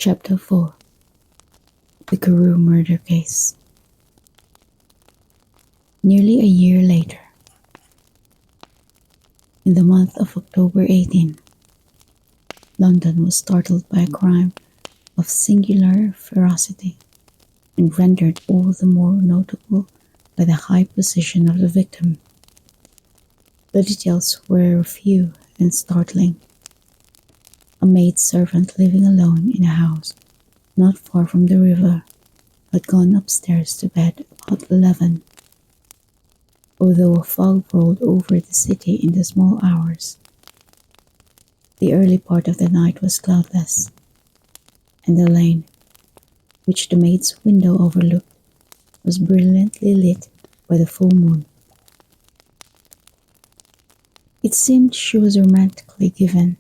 Chapter 4. The Carew Murder Case. Nearly a year later, in the month of October 18, London was startled by a crime of singular ferocity and rendered all the more notable by the high position of the victim. The details were few and startling. A maid-servant living alone in a house not far from the river had gone upstairs to bed about 11. Although a fog rolled over the city in the small hours, the early part of the night was cloudless, and the lane, which the maid's window overlooked, was brilliantly lit by the full moon. It seemed she was romantically given,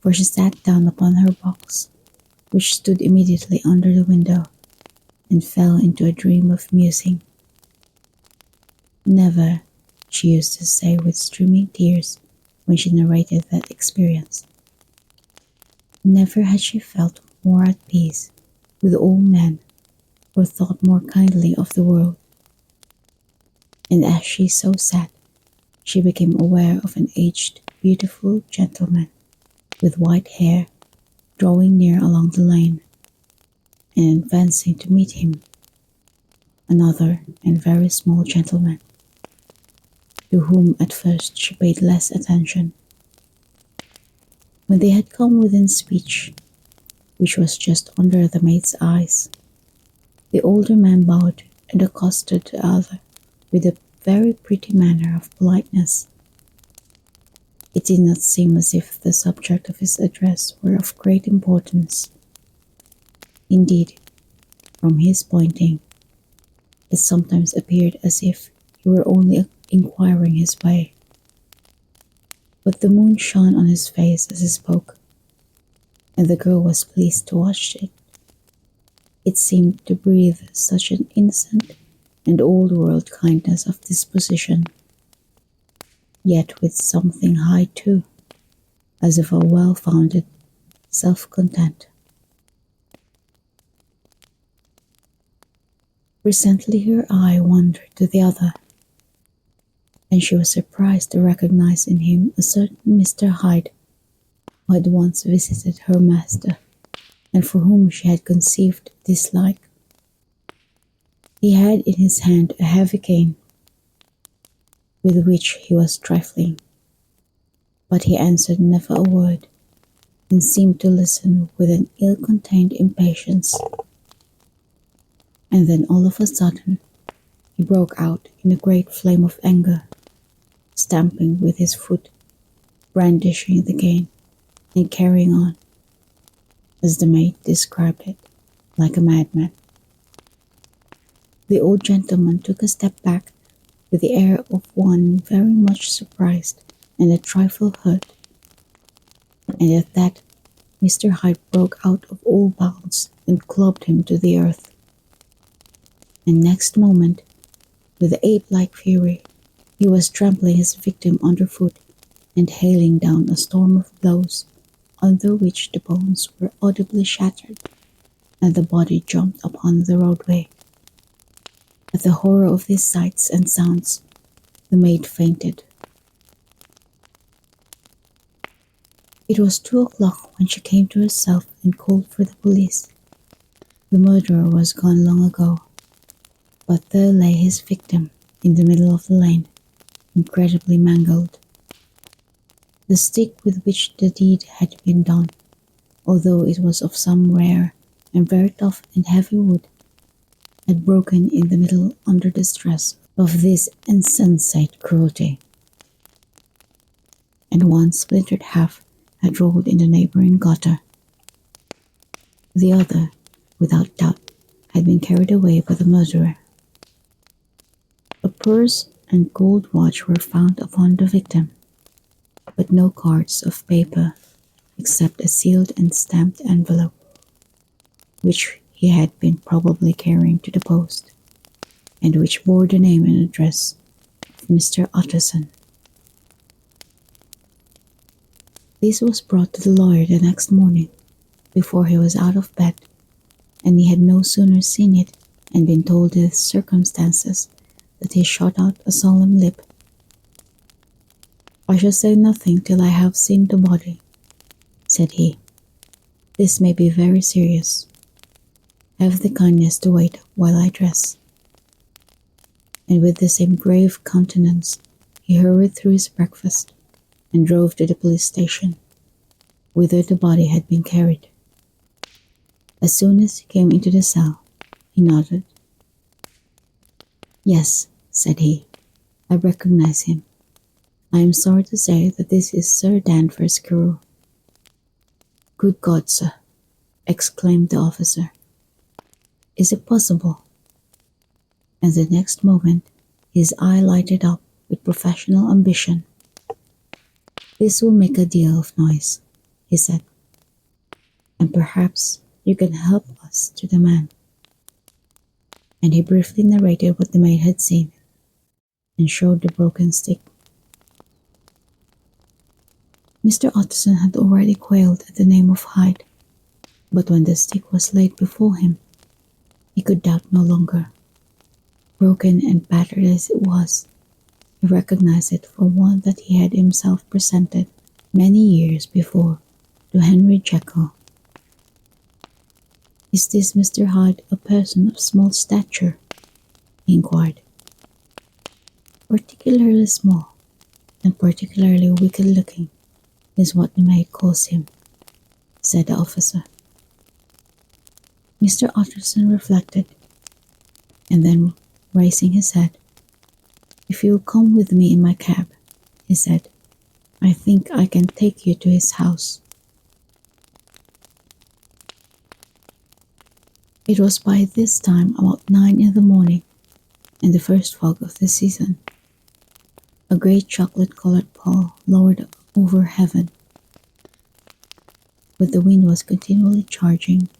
for she sat down upon her box, which stood immediately under the window, and fell into a dream of musing. Never, she used to say with streaming tears when she narrated that experience, never had she felt more at peace with all men or thought more kindly of the world. And as she so sat, she became aware of an aged, beautiful gentleman with white hair drawing near along the lane, and advancing to meet him, another and very small gentleman, to whom at first she paid less attention. When they had come within speech, which was just under the maid's eyes, the older man bowed and accosted the other with a very pretty manner of politeness. It did not seem as if the subject of his address were of great importance. Indeed, from his pointing, it sometimes appeared as if he were only inquiring his way. But the moon shone on his face as he spoke, and the girl was pleased to watch it. It seemed to breathe such an innocent and old-world kindness of disposition, yet with something high too, as of a well-founded self-content. Presently her eye wandered to the other, and she was surprised to recognize in him a certain Mr. Hyde, who had once visited her master, and for whom she had conceived dislike. He had in his hand a heavy cane, with which he was trifling, but he answered never a word, and seemed to listen with an ill-contained impatience. And then all of a sudden he broke out in a great flame of anger, stamping with his foot, brandishing the cane, and carrying on, as the maid described it, like a madman. The old gentleman took a step back with the air of one very much surprised and a trifle hurt, and at that Mr. Hyde broke out of all bounds and clubbed him to the earth. And next moment, with ape-like fury, he was trampling his victim underfoot and hailing down a storm of blows, under which the bones were audibly shattered, and the body jumped upon the roadway. At the horror of these sights and sounds, the maid fainted. It was 2 o'clock when she came to herself and called for the police. The murderer was gone long ago, but there lay his victim in the middle of the lane, incredibly mangled. The stick with which the deed had been done, although it was of some rare and very tough and heavy wood, had broken in the middle under the stress of this insensate cruelty, and one splintered half had rolled in the neighboring gutter. The other, without doubt, had been carried away by the murderer. A purse and gold watch were found upon the victim, but no cards of paper except a sealed and stamped envelope, which he had been probably carrying to the post, and which bore the name and address of Mr. Utterson. This was brought to the lawyer the next morning, before he was out of bed, and he had no sooner seen it and been told the circumstances that he shot out a solemn lip. "I shall say nothing till I have seen the body," said he. "This may be very serious. Have the kindness to wait while I dress." And with the same grave countenance, he hurried through his breakfast and drove to the police station, whither the body had been carried. As soon as he came into the cell, he nodded. "Yes," said he, "I recognize him. I am sorry to say that this is Sir Danvers Carew." "Good God, sir," exclaimed the officer. "Is it possible?" And the next moment his eye lighted up with professional ambition. "This will make a deal of noise," he said, "and perhaps you can help us to the man." And he briefly narrated what the maid had seen and showed the broken stick. Mr. Utterson had already quailed at the name of Hyde, but when the stick was laid before him, he could doubt no longer. Broken and battered as it was, he recognized it for one that he had himself presented many years before to Henry Jekyll. "Is this Mr. Hyde a person of small stature?" he inquired. "Particularly small, and particularly wicked-looking is what the maid calls him," said the officer. Mr. Utterson reflected, and then, raising his head, "If you will come with me in my cab," he said, "I think I can take you to his house." It was by this time about 9 in the morning, and the first fog of the season. A great chocolate-colored pall lowered over heaven, but the wind was continually charging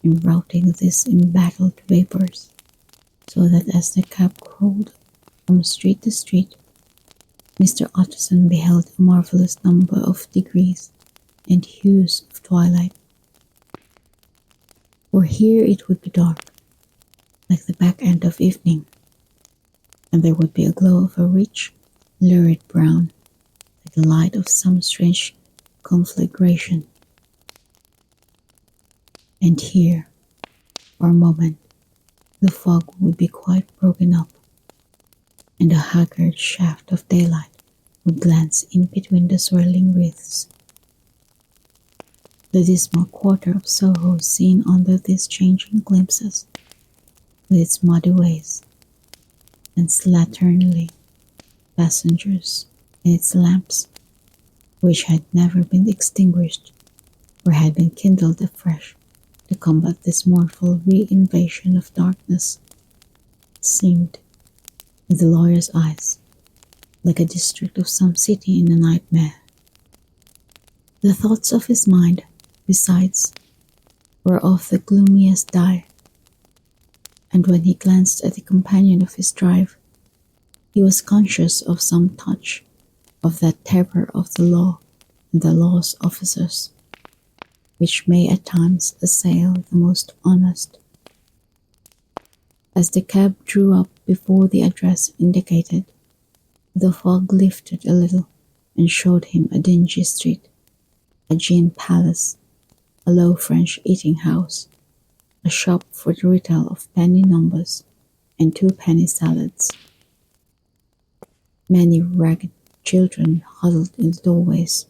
and routing these embattled vapors, so that as the cab crawled from street to street, Mr. Utterson beheld a marvelous number of degrees and hues of twilight. For here it would be dark, like the back end of evening, and there would be a glow of a rich, lurid brown, like the light of some strange conflagration. And here, for a moment, the fog would be quite broken up, and a haggard shaft of daylight would glance in between the swirling wreaths. The dismal quarter of Soho seen under these changing glimpses, with its muddy ways, and slatternly passengers, and its lamps, which had never been extinguished, or had been kindled afresh to combat this mournful re-invasion of darkness, seemed, in the lawyer's eyes, like a district of some city in a nightmare. The thoughts of his mind, besides, were of the gloomiest dye, and when he glanced at the companion of his drive, he was conscious of some touch of that terror of the law and the law's officers, which may at times assail the most honest. As the cab drew up before the address indicated, the fog lifted a little and showed him a dingy street, a gin palace, a low French eating-house, a shop for the retail of penny numbers and two-penny salads. Many ragged children huddled in the doorways,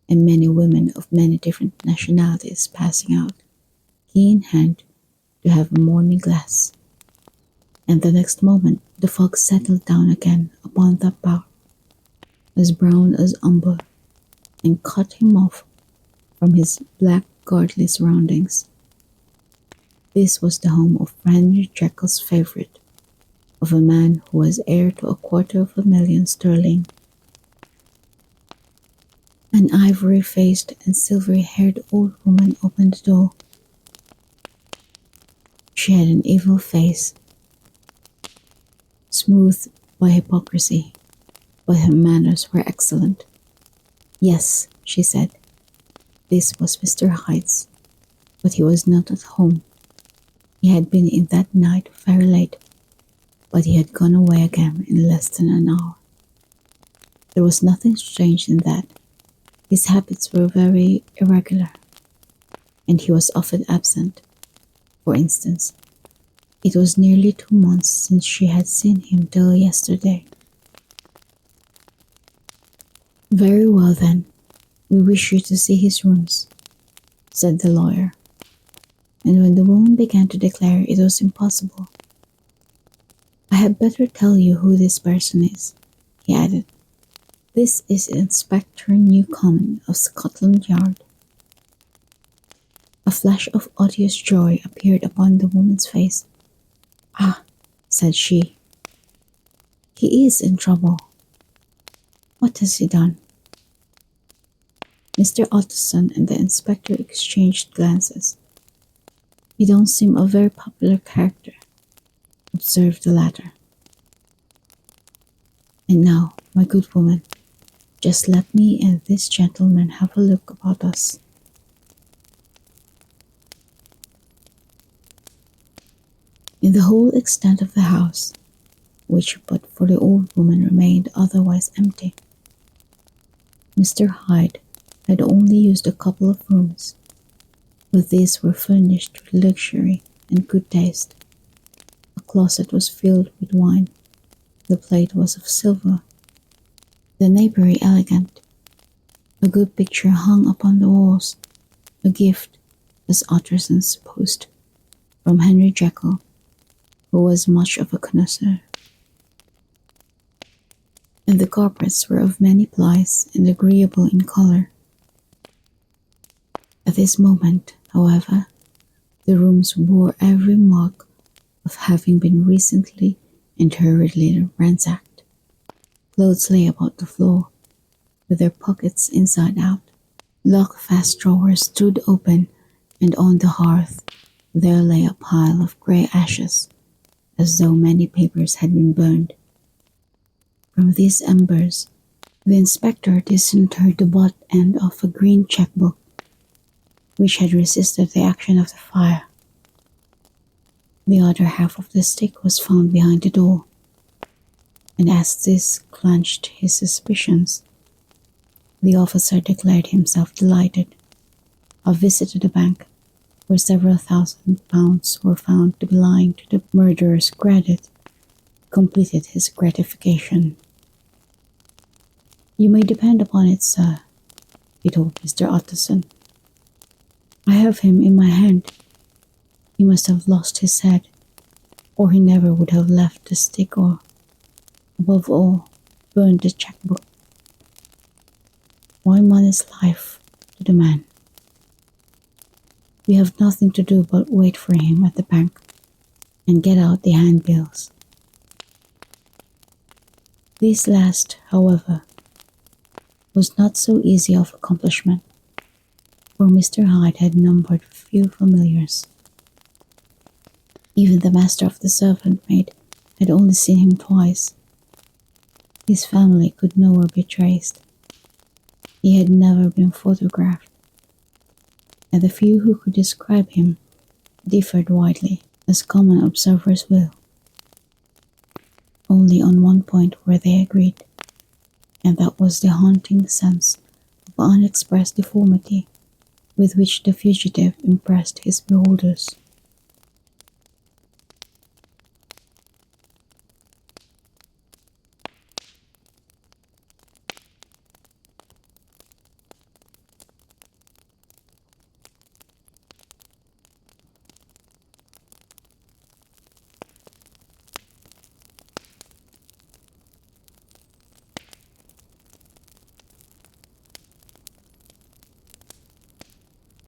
and many women of many different nationalities passing out, key in hand, to have a morning glass. And the next moment the fog settled down again upon that bar, as brown as umber, and cut him off from his blackguardly surroundings. This was the home of Henry Jekyll's favourite, of a man who was heir to £250,000 sterling. An ivory-faced and silvery-haired old woman opened the door. She had an evil face, smoothed by hypocrisy, but her manners were excellent. "Yes," she said, This was Mr. Hyde's, but he was not at home. He had been in that night very late, but he had gone away again in less than an hour. There was nothing strange in that. His habits were very irregular, and he was often absent. For instance, it was nearly 2 months since she had seen him till yesterday. Very well then, we wish you to see his rooms, said the lawyer. And when the woman began to declare it was impossible, I had better tell you who this person is, he added. This is Inspector Newcomen of Scotland Yard. A flash of odious joy appeared upon the woman's face. Ah, said she. He is in trouble. What has he done? Mr. Utterson and the inspector exchanged glances. You don't seem a very popular character, observed the latter. And now, my good woman, just let me and this gentleman have a look about us. In the whole extent of the house, which but for the old woman remained otherwise empty, Mr. Hyde had only used a couple of rooms, but these were furnished with luxury and good taste. A closet was filled with wine, the plate was of silver, the napery elegant, a good picture hung upon the walls, a gift, as Utterson supposed, from Henry Jekyll, who was much of a connoisseur. And the carpets were of many plies and agreeable in colour. At this moment, however, the rooms bore every mark of having been recently and hurriedly ransacked. Clothes lay about the floor, with their pockets inside out. Lock-fast drawers stood open, and on the hearth there lay a pile of grey ashes, as though many papers had been burned. From these embers, the inspector disinterred the butt end of a green cheque-book, which had resisted the action of the fire. The other half of the stick was found behind the door, and as this clenched his suspicions, the officer declared himself delighted. A visit to the bank, where several £1,000 were found to be lying to the murderer's credit, completed his gratification. You may depend upon it, sir, he told Mr. Utterson. I have him in my hand. He must have lost his head, or he never would have left the stick or, above all, burned the cheque-book. 1 month's life to the man. We have nothing to do but wait for him at the bank and get out the handbills. This last, however, was not so easy of accomplishment, for Mr. Hyde had numbered few familiars. Even the master of the servant maid had only seen him twice. His family could nowhere be traced. He had never been photographed, and the few who could describe him differed widely, as common observers will. Only on one point were they agreed, and that was the haunting sense of unexpressed deformity with which the fugitive impressed his beholders.